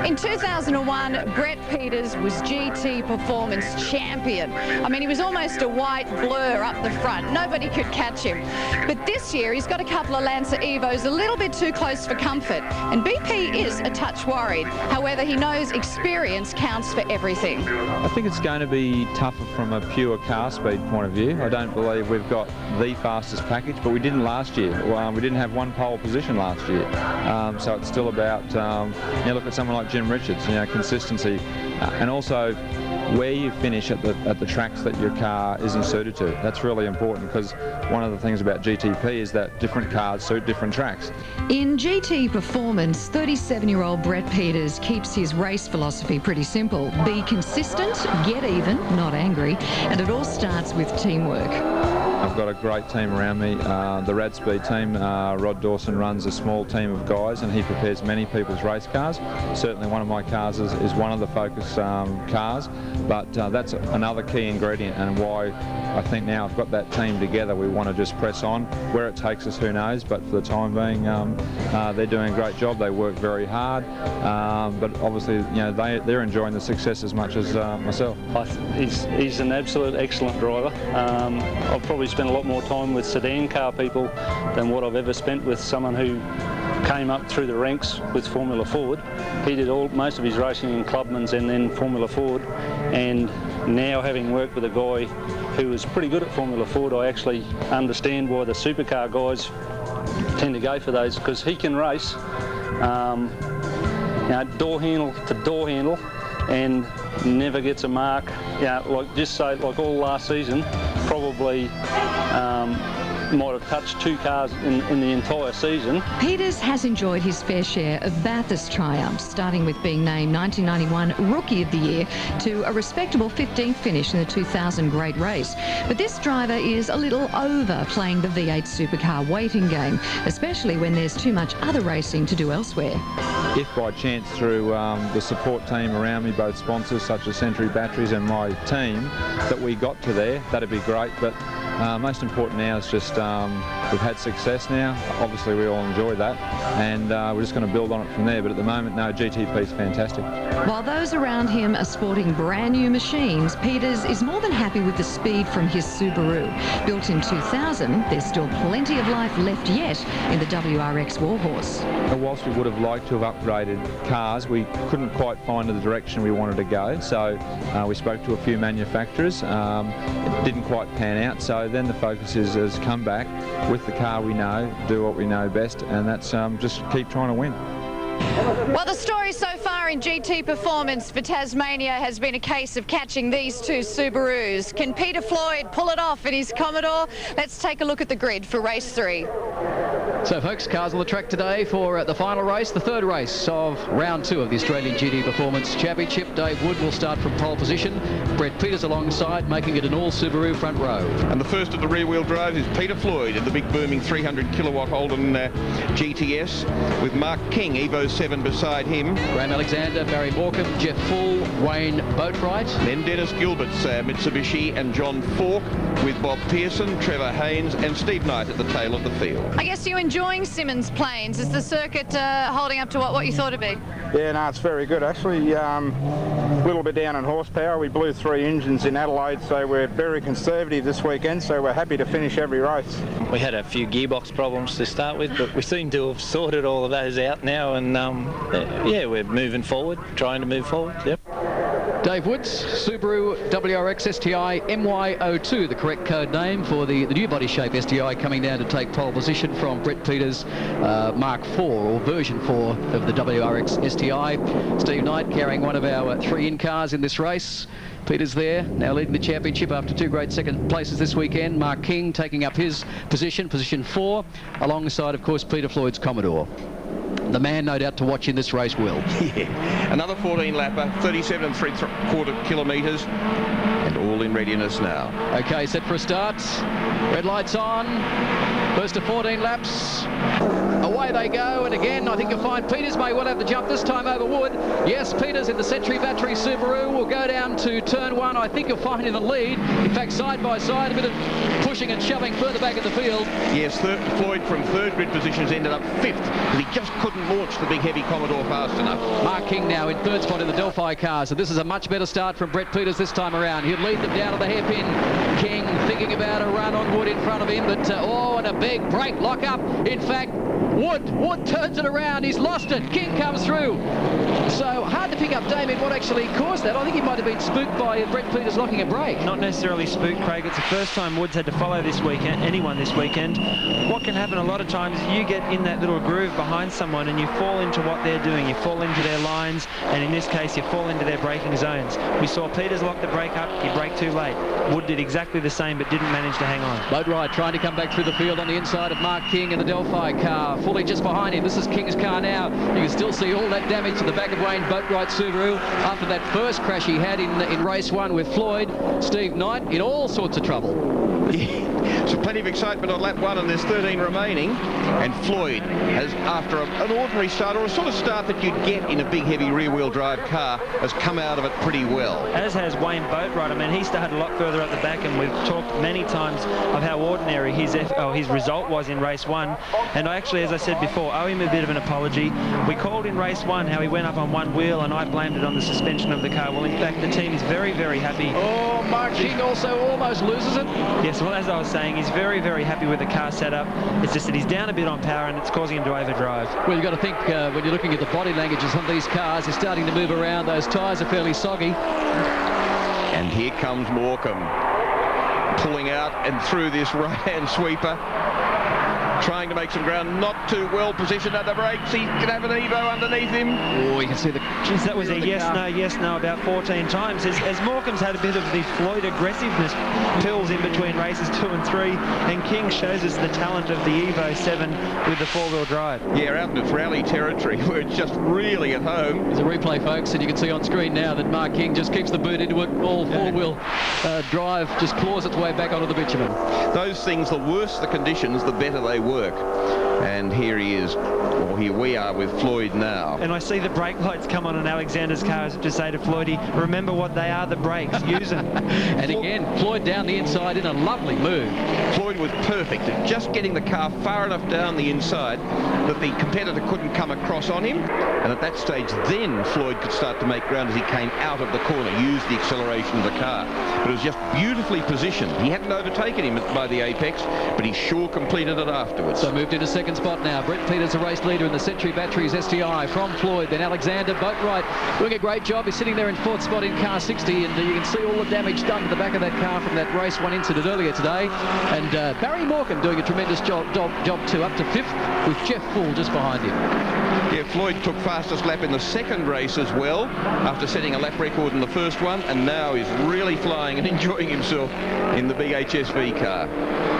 In 2000 2001, Brett Peters was GT Performance champion. I mean, he was almost a white blur up the front. Nobody could catch him. But this year, he's got a couple of Lancer Evos a little bit too close for comfort. And BP is a touch worried. However, he knows experience counts for everything. I think it's going to be tougher from a pure car speed point of view. I don't believe we've got the fastest package, but we didn't last year. We didn't have one pole position last year. So it's still about, look at someone like Jim Richards, consistency, and also where you finish at the tracks that your car isn't suited to. That's really important, because one of the things about GTP is that different cars suit different tracks. In GT Performance, 37-year-old Brett Peters keeps his race philosophy pretty simple. Be consistent, get even, not angry, and it all starts with teamwork. I've got a great team around me. The Rad Speed team, Rod Dawson runs a small team of guys, and he prepares many people's race cars. Certainly one of my cars is one of the Focus cars, but that's another key ingredient, and why I think now I've got that team together. We want to just press on. Where it takes us, who knows, but for the time being, they're doing a great job. They work very hard, but obviously, they're enjoying the success as much as myself. He's an absolute excellent driver. I've probably spent a lot more time with sedan car people than what I've ever spent with someone who came up through the ranks with Formula Ford. He did most of his racing in Clubman's and then Formula Ford, and now having worked with a guy who was pretty good at Formula Ford, I actually understand why the supercar guys tend to go for those, because he can race door handle to door handle and never gets a mark. Like all last season, probably might have touched 2 cars in the entire season. Peters has enjoyed his fair share of Bathurst triumphs, starting with being named 1991 Rookie of the Year to a respectable 15th finish in the 2000 Great Race. But this driver is a little over playing the V8 supercar waiting game, especially when there's too much other racing to do elsewhere. If by chance through the support team around me, both sponsors such as Century Batteries and my team, that we got to there, that'd be great. But most important now is just we've had success now. Obviously we all enjoy that, and we're just going to build on it from there. But at the moment, no, GTP's fantastic. While those around him are sporting brand new machines, Peters is more than happy with the speed from his Subaru. Built in 2000, there's still plenty of life left yet in the WRX Warhorse. Whilst we would have liked to have upgraded cars, we couldn't quite find the direction we wanted to go. So we spoke to a few manufacturers. It didn't quite pan out. So then the focus is come back with the car we know, do what we know best, and that's just keep trying to win. Well, the story so far in GT Performance for Tasmania has been a case of catching these two Subarus. Can Peter Floyd pull it off in his Commodore? Let's take a look at the grid for race 3. So folks, cars on the track today for the final race, the third race of round 2 of the Australian GT Performance Championship. Dave Wood will start from pole position. Brett Peters alongside, making it an all Subaru front row. And the first of the rear-wheel drives is Peter Floyd in the big booming 300 kilowatt Holden GTS, with Mark King, Evo 7 beside him. Graham Alexander, Barry Morecambe, Jeff Full, Wayne Boatwright. Then Dennis Gilbert's Mitsubishi, and John Falk, with Bob Pearson, Trevor Haynes and Steve Knight at the tail of the field. I guess you're enjoying Symmons Plains. Is the circuit holding up to what you thought it'd be? Yeah, no, it's very good actually. A little bit down in horsepower. We blew 3 engines in Adelaide, so we're very conservative this weekend, so we're happy to finish every race. We had a few gearbox problems to start with, but we seem to have sorted all of those out now, and yeah, we're moving forward, trying to move forward. Yep. Dave Woods, Subaru WRX STI MY02, the correct code name for the new body shape STI, coming down to take pole position from Brett Peters' Mark IV, or version 4 of the WRX STI. Steve Knight carrying one of our 3 in-cars in this race. Peters there, now leading the championship after 2 great second places this weekend. Mark King taking up his position 4, alongside, of course, Peter Floyd's Commodore. The man, no doubt, to watch in this race, Will. Yeah, another 14-lapper, 37 3/4 kilometres, and all in readiness now. Okay, set for a start. Red lights on. First to 14 laps. Away they go, and again, I think you'll find Peters may well have the jump this time over Wood. Yes, Peters in the Century Battery Subaru will go down to turn 1. I think you'll find in the lead. In fact, side by side, a bit of pushing and shoving further back in the field. Yes, Floyd from third grid positions ended up 5th because he just couldn't launch the big heavy Commodore fast enough. Mark King now in third spot in the Delphi car, so this is a much better start from Brett Peters this time around. He'll lead them down to the hairpin. King thinking about a run on Wood in front of him, but and a big brake lock up. In fact, Wood turns it around. He's lost it. King comes through. So hard to pick up, Damien, what actually caused that. I think he might have been spooked by Brett Peters locking a brake. Not necessarily spooked, Craig. It's the first time Woods had to follow this weekend, anyone this weekend. What can happen a lot of times, you get in that little groove behind someone and you fall into what they're doing. You fall into their lines, and in this case, you fall into their braking zones. We saw Peters lock the brake up. He braked too late. Wood did exactly the same, but didn't manage to hang on. Boatwright trying to come back through the field on the inside of Mark King in the Delphi car. Fully just behind him. This is King's car now. You can still see all that damage to the back of Wayne Boatwright's Subaru after that first crash he had in race 1 with Floyd. Steve Knight in all sorts of trouble. So plenty of excitement on lap 1, and there's 13 remaining. And Floyd has, after an ordinary start, or a sort of start that you'd get in a big heavy rear-wheel drive car, has come out of it pretty well. As has Wayne Boatwright. I mean, he started a lot further at the back, and we've talked many times of how ordinary his result was in race 1. And I actually, as I said before, owe him a bit of an apology. We called in race 1 how he went up on one wheel, and I blamed it on the suspension of the car. Well, in fact, the team is very, very happy. Oh, Mark King also almost loses it. Yes, well, as I was saying, he's very, very happy with the car setup. It's just that he's down a bit on power, and it's causing him to overdrive. Well, you've got to think when you're looking at the body language of some of these cars, they're starting to move around. Those tyres are fairly soggy. And here comes Morecambe, pulling out and through this right-hand sweeper, trying to make some ground, not too well positioned at the brakes. He can have an Evo underneath him. Oh, you can see the... Jeez, that was a yes, no about 14 times. As Morecambe's had a bit of the Floyd aggressiveness pills in between races 2 and 3, and King shows us the talent of the Evo 7 with the 4-wheel drive. Yeah, out in its rally territory where it's just really at home. There's a replay, folks, and you can see on screen now that Mark King just keeps the boot into it. All 4-wheel drive just claws its way back onto the bitumen. Those things, the worse the conditions, the better they work. And here he is, or here we are with Floyd now. And I see the brake lights come on Alexander's car as to say to Floydie, remember what they are, the brakes, use them. And again, Floyd down the inside in a lovely move. Floyd was perfect at just getting the car far enough down the inside that the competitor couldn't come across on him. And at that stage, then Floyd could start to make ground as he came out of the corner, use the acceleration of the car. But it was just beautifully positioned. He hadn't overtaken him by the apex, but he sure completed it afterwards. So moved into second spot now. Brett Peters, a race leader in the Century Batteries STI from Floyd. Then Alexander. Boatwright doing a great job. He's sitting there in fourth spot in car 60, and you can see all the damage done to the back of that car from that race 1 incident earlier today. And Barry Morecambe doing a tremendous job too, up to 5th with Jeff Full just behind him. Yeah, Floyd took fastest lap in the second race as well, after setting a lap record in the first one, and now is really flying and enjoying himself in the big HSV car.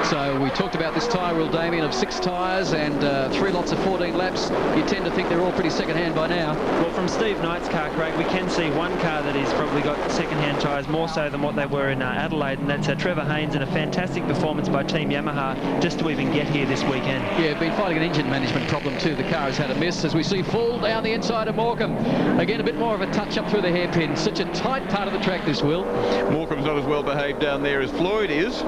So we talked about this tyre wheel, Damien, of 6 tyres and 3 lots of 14 laps. You tend to think they're all pretty second-hand by now. Well, from Steve Knight's car, Craig, we can see one car that he's probably got second-hand tyres more so than what they were in Adelaide, and that's Trevor Haynes, and a fantastic performance by Team Yamaha just to even get here this weekend. Yeah, been fighting an engine management problem too. The car has had a miss as we see Full down the inside of Morecambe. Again, a bit more of a touch up through the hairpin. Such a tight part of the track, this Will. Morecambe's not as well behaved down there as Floyd is.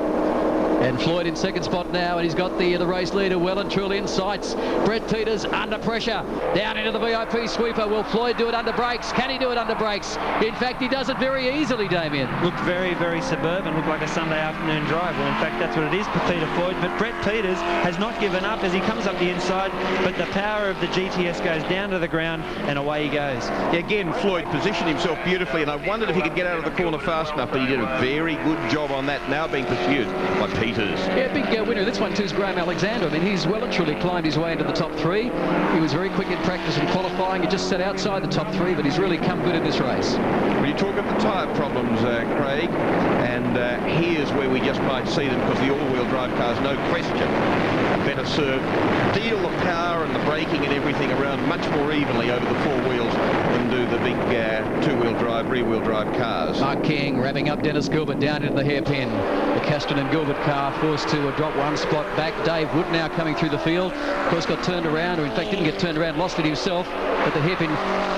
And Floyd in second spot now, and he's got the race leader well and truly in sights. Brett Peters under pressure, down into the VIP sweeper. Will Floyd do it under brakes? Can he do it under brakes? In fact, he does it very easily, Damien. Looked very, very suburban, looked like a Sunday afternoon drive. Well, in fact, that's what it is for Peter Floyd. But Brett Peters has not given up as he comes up the inside, but the power of the GTS goes down to the ground, and away he goes. Yeah, again, Floyd positioned himself beautifully, and I wondered if he could get out of the corner fast enough, but he did a very good job on that, now being pursued by Peters. Yeah, big winner. This one too is Graham Alexander. I mean, he's well and truly climbed his way into the top 3. He was very quick in practice and qualifying. He just sat outside the top 3, but he's really come good in this race. When you talk of the tyre problems, Craig, and here's where we just might see them, because the all-wheel drive cars, no question, better served, deal the power and the braking and everything around much more evenly over the 4 wheels than do the big 2-wheel drive, rear-wheel drive cars. Mark King wrapping up Dennis Gilbert down into the hairpin. The Caston and Gilbert car forced to drop 1 spot back. Dave Wood now coming through the field. Of course, got turned around, or in fact didn't get turned around, lost it himself. at the hairpin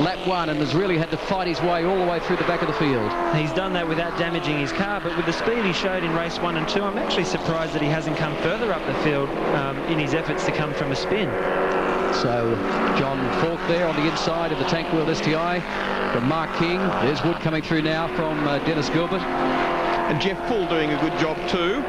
lap 1 and has really had to fight his way all the way through the back of the field. He's done that without damaging his car, but with the speed he showed in race 1 and 2, I'm actually surprised that he hasn't come further up the field in his efforts to come from a spin. So John Falk there on the inside of the Tank Wheel STI from Mark King. There's Wood coming through now from Dennis Gilbert. And Jeff Full doing a good job too.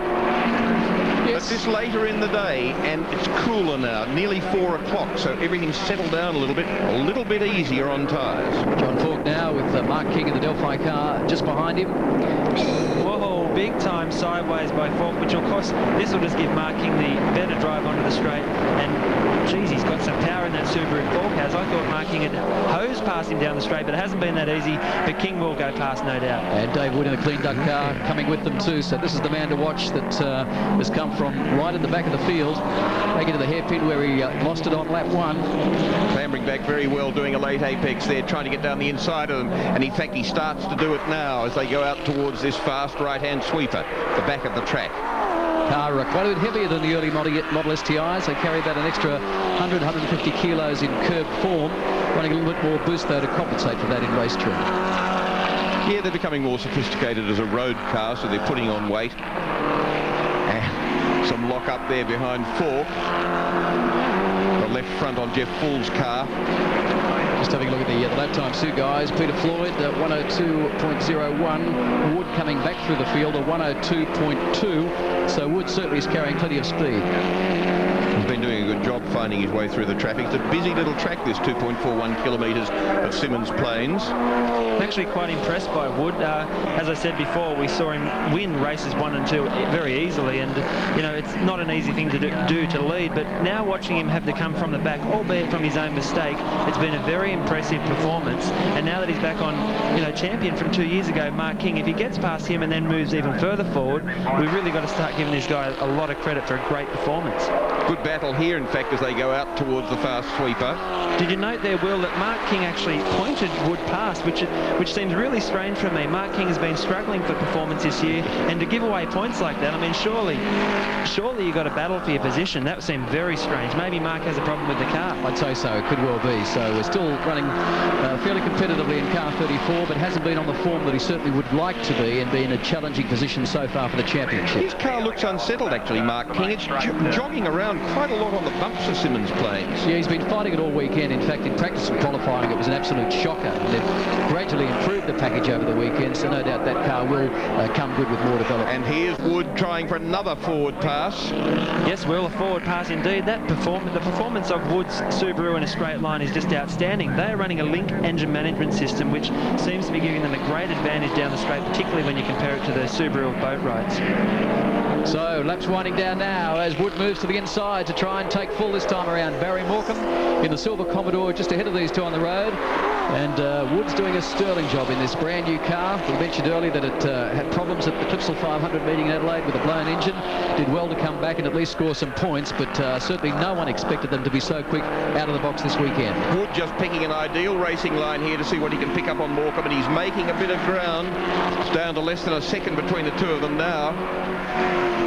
Yes. But this later in the day, and it's cooler now, nearly 4 o'clock, so everything's settled down a little bit easier on tyres. John Falk now with Mark King in the Delphi car just behind him. Whoa, big time sideways by Falk, which of course this will just give Mark King the better drive onto the straight, and geez, he's got some power in that Subaru Falk has. I thought Mark King had hosed past him down the straight, but it hasn't been that easy, but King will go past, no doubt. And Dave Wood in a clean duck car coming with them too, so this is the man to watch that has come from right at the back of the field, taking to the hairpin where he lost it on lap 1. Clambering back very well, doing a late apex there, trying to get down the inside of them, and in fact he starts to do it now as they go out towards this fast right-hand sweeper, the back of the track. Car quite a bit heavier than the early Model STIs. They carry about an extra 150 kilos in curb form, running a little bit more boost though to compensate for that in race trim. Yeah, they're becoming more sophisticated as a road car, so they're putting on weight. Some lock up there behind Falk. The left front on Jeff Full's car. Just having a look at the lap time, Sue guys. Peter Floyd, 102.01. Wood coming back through the field, 102.2. So Wood certainly is carrying plenty of speed. He's been doing a good job finding his way through the traffic. It's a busy little track, this 2.41 kilometres of Symmons Plains. I'm actually quite impressed by Wood. As I said before, we saw him win races 1 and 2 very easily, and you know, it's not an easy thing to do to lead, but now watching him have to come from the back, albeit from his own mistake, it's been a very impressive performance. And now that he's back on, you know, champion from 2 years ago, Mark King, if he gets past him and then moves even further forward, we've really got to start giving this guy a lot of credit for a great performance. Good battle here, in fact, as they go out towards the fast sweeper. Did you note there, Will, that Mark King actually pointed Wood past, which seems really strange for me. Mark King has been struggling for performance this year, and to give away points like that, I mean, surely you've got to battle for your position. That seemed very strange. Maybe Mark has a problem with the car. I'd say so. It could well be. So we're still running fairly competitively in car 34, but hasn't been on the form that he certainly would like to be, and be in a challenging position so far for the championship. His car looks unsettled, actually, Mark King. It's jogging around quite a lot on the bumps of Symmons Plains. Yeah, he's been fighting it all weekend. In fact, in practice and qualifying, it was an absolute shocker. They've gradually improved the package over the weekend, so no doubt that car will come good with more development. And here's Wood trying for another forward pass. Yes, Will, a forward pass indeed. The performance of Wood's Subaru in a straight line is just outstanding. They are running a Link engine management system, which seems to be giving them a great advantage down the straight, particularly when you compare it to the Subaru of boat rides. So laps winding down now as Wood moves to the inside to try and take full this time around. Barry Morecambe in the Silver Commodore just ahead of these two on the road. And Wood's doing a sterling job in this brand new car. We mentioned earlier that it had problems at the Clipsal 500 meeting in Adelaide with a blown engine. Did well to come back and at least score some points, but certainly no one expected them to be so quick out of the box this weekend. Wood just picking an ideal racing line here to see what he can pick up on Morecambe, and he's making a bit of ground. It's down to less than a second between the two of them now.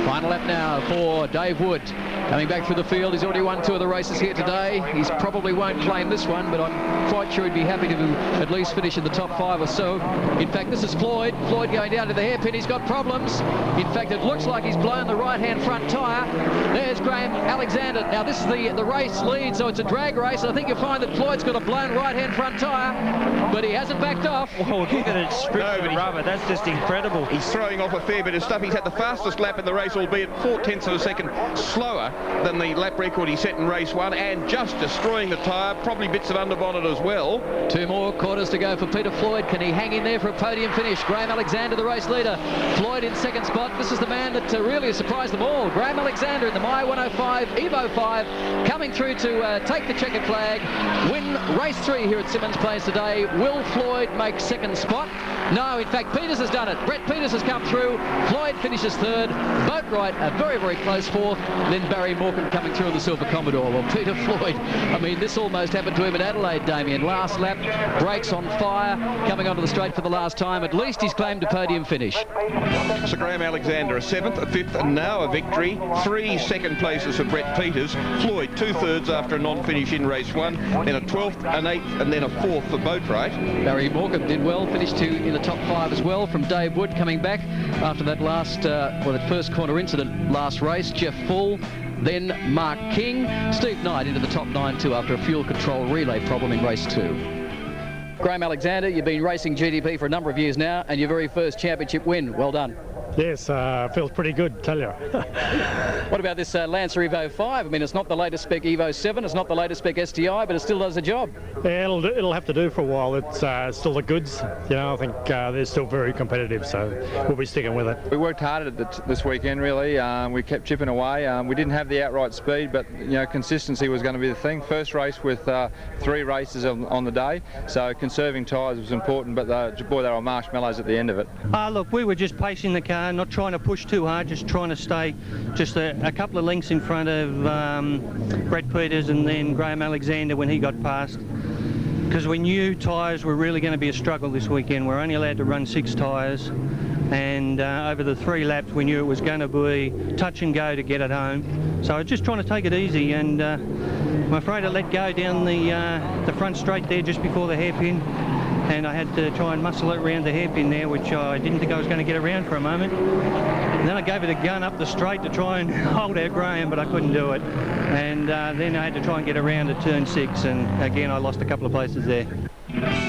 Final lap now for Dave Wood. Coming back through the field, he's already won 2 of the races here today. He probably won't claim this one, but I'm quite sure he'd be happy to at least finish in the top 5 or so. In fact, this is Floyd. Floyd going down to the hairpin. He's got problems. In fact, it looks like he's blown the right-hand front tyre. There's Graham Alexander. Now, this is the race lead, so it's a drag race. I think you'll find that Floyd's got a blown right-hand front tyre, but he hasn't backed off. Whoa, look at it strip the rubber. That's just incredible. He's throwing off a fair bit of stuff. He's had the fastest lap in the race, albeit 0.4 of a second slower than the lap record he set in race 1, and just destroying the tyre, probably bits of underbonnet as well. 2 more quarters to go for Peter Floyd. Can he hang in there for a podium finish? Graham Alexander, the race leader. Floyd in second spot. This is the man that really has surprised them all. Graham Alexander in the My 105 Evo 5, coming through to take the checkered flag, win race 3 here at Symmons Plains today. Will Floyd make second spot? No, in fact, Peters has done it. Brett Peters has come through. Floyd finishes third. Boatwright, a very, very close fourth. And then Barry Morecambe coming through in the Silver Commodore. Well, Peter Floyd, I mean, this almost happened to him at Adelaide, Damien. Last lap, brakes on fire, coming onto the straight for the last time. At least he's claimed a podium finish. Sir Graham Alexander, a 7th, a 5th, and now a victory. 3 second places for Brett Peters. Floyd, 2/3 after a non-finish in race 1. Then a 12th, an 8th, and then a 4th for Boatwright. Barry Morecambe did well, finished in the top 5 as well from Dave Wood coming back after that last, that first corner incident last race. Jeff Full, then Mark King. Steve Knight into the top 9 too after a fuel control relay problem in race 2. Graham Alexander, you've been racing GTP for a number of years now and your very first championship win. Well done. Yes, feels pretty good, tell you. What about this Lancer Evo 5? I mean, it's not the latest spec Evo 7, it's not the latest spec STI, but it still does the job. Yeah, it'll have to do for a while. It's still the goods. You know, I think they're still very competitive, so we'll be sticking with it. We worked hard at it this weekend, really. We kept chipping away. We didn't have the outright speed, but you know, consistency was going to be the thing. First race with 3 races on the day, so conserving tyres was important. But boy, they were marshmallows at the end of it. Look, we were just pacing the car, not trying to push too hard, just trying to stay just a couple of lengths in front of Brett Peters and then Graham Alexander when he got past. Because we knew tyres were really going to be a struggle this weekend. We're only allowed to run 6 tyres, and over the 3 laps we knew it was going to be touch and go to get it home. So I was just trying to take it easy, and I'm afraid I let go down the front straight there just before the hairpin, and I had to try and muscle it around the hairpin there, which I didn't think I was going to get around for a moment. And then I gave it a gun up the straight to try and hold out Graham, but I couldn't do it. And then I had to try and get around to turn 6, and again I lost a couple of places there.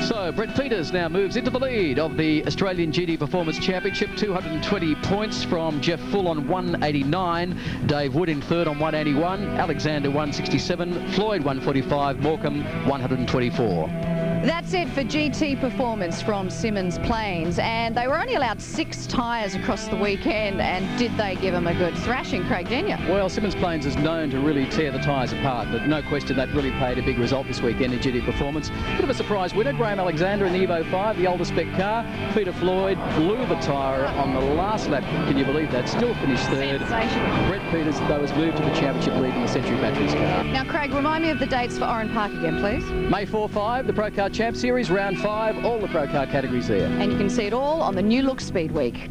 So Brett Peters now moves into the lead of the Australian GT Performance Championship. 220 points from Jeff Full on 189, Dave Wood in third on 181, Alexander 167, Floyd 145, Morecambe 124. That's it for GT Performance from Symmons Plains, and they were only allowed 6 tyres across the weekend, and did they give them a good thrashing, Craig Denyer? Well, Symmons Plains is known to really tear the tyres apart, but no question that really played a big result this weekend in GT Performance. Bit of a surprise winner, Graham Alexander in the Evo 5, the older spec car. Peter Floyd blew the tyre on the last lap, can you believe that? Still finished third. Sensational. Brett Peters, though, has moved to the championship lead in the Century Batteries car. Now, Craig, remind me of the dates for Oran Park again, please. May 4-5, the Pro Car Champ Series, round 5, all the Pro Car categories there. And you can see it all on the New Look Speed Week.